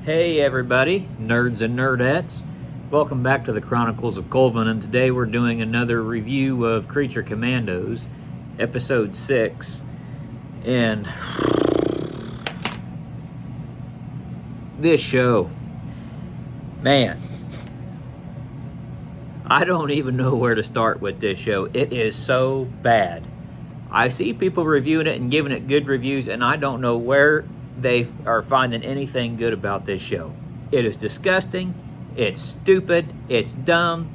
Hey everybody, nerds and nerdettes. Welcome back to the Chronicles of Colvin, and today we're doing another review of Creature Commandos, Episode 6. And this show, man, I don't even know where to start with this show. It is so bad. I see people reviewing it and giving it good reviews, and I don't know where they are finding anything good about this show. It is disgusting, it's stupid, it's dumb.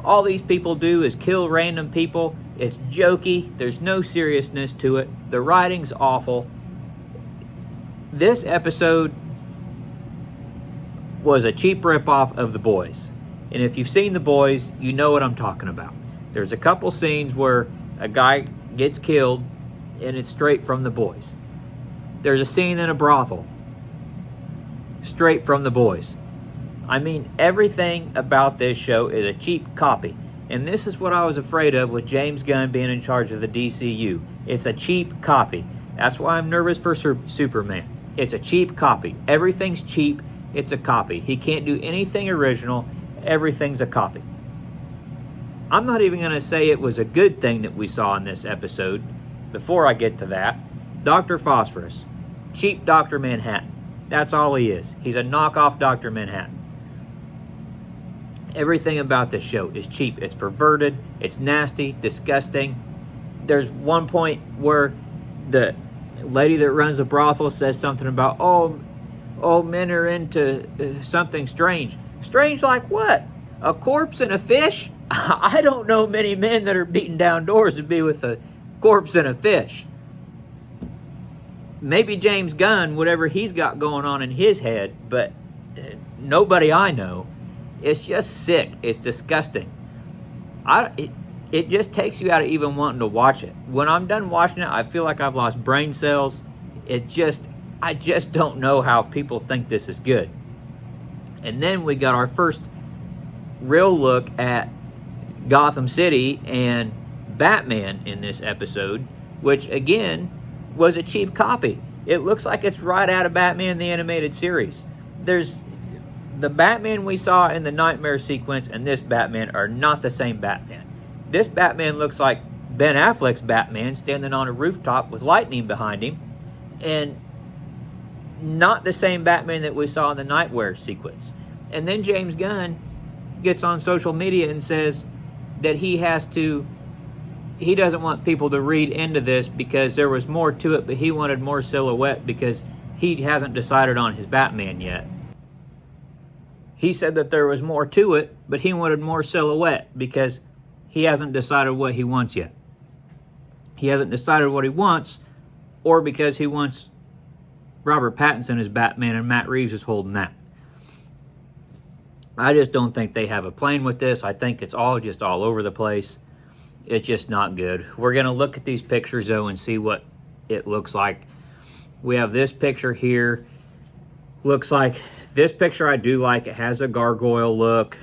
All these people do is kill random people. It's jokey, there's no seriousness to it. The writing's awful. This episode was a cheap ripoff of The Boys. And if you've seen The Boys, you know what I'm talking about. There's a couple scenes where a guy gets killed, and it's straight from The Boys. There's a scene in a brothel, straight from The Boys. I mean, everything about this show is a cheap copy. And this is what I was afraid of with James Gunn being in charge of the DCU. It's a cheap copy. That's why I'm nervous for Superman. It's a cheap copy. Everything's cheap. It's a copy. He can't do anything original. Everything's a copy. I'm not even going to say it was a good thing that we saw in this episode. Before I get to that, Dr. Phosphorus, cheap Dr. Manhattan. That's all he is. He's a knockoff Dr. Manhattan. Everything about this show is cheap. It's perverted. It's nasty, disgusting. There's one point where the lady that runs the brothel says something about, oh, men are into something strange. Strange like what? A corpse and a fish? I don't know many men that are beating down doors to be with a corpse and a fish. Maybe James Gunn, whatever he's got going on in his head, but nobody I know. It's just sick. It's disgusting. It just takes you out of even wanting to watch it. When I'm done watching it, I feel like I've lost brain cells. I just don't know how people think this is good. And then we got our first real look at Gotham City and Batman in this episode, which again was a cheap copy. It looks like it's right out of Batman the Animated Series. There's the Batman we saw in the Nightmare sequence and this Batman are not the same Batman. This Batman looks like Ben Affleck's Batman standing on a rooftop with lightning behind him, and not the same Batman that we saw in the Nightmare sequence. And then James Gunn gets on social media and says that he doesn't want people to read into this because there was more to it, but he wanted more silhouette because he hasn't decided on his Batman yet. He said that there was more to it, but he wanted more silhouette because he hasn't decided what he wants yet. He hasn't decided what he wants, or because he wants Robert Pattinson as Batman and Matt Reeves is holding that. I just don't think they have a plan with this. I think it's all just all over the place. It's just not good. We're going to look at these pictures, though, and see what it looks like. We have this picture here. Looks like, this picture I do like. It has a gargoyle look.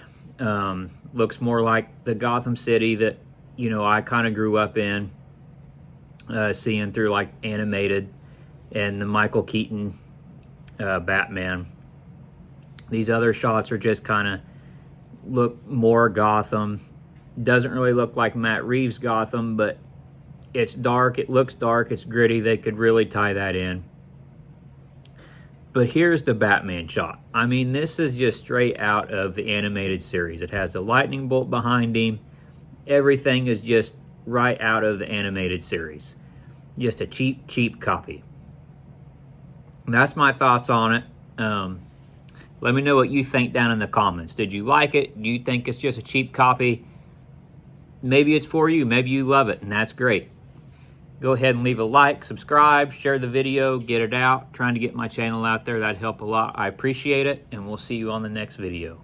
Looks more like the Gotham City that, I kind of grew up in. Seeing through, like, animated. And the Michael Keaton Batman. These other shots are just kind of look more Gotham. Doesn't really look like Matt Reeves' Gotham, but it's dark. It looks dark. It's gritty. They could really tie that in. But here's the Batman shot. I mean, this is just straight out of the animated series. It has a lightning bolt behind him. Everything is just right out of the animated series. Just a cheap, cheap copy. That's my thoughts on it. Let me know what you think down in the comments. Did you like it? Do you think it's just a cheap copy? Maybe it's for you. Maybe you love it, and that's great. Go ahead and leave a like, subscribe, share the video, get it out. Trying to get my channel out there. That'd help a lot. I appreciate it, and we'll see you on the next video.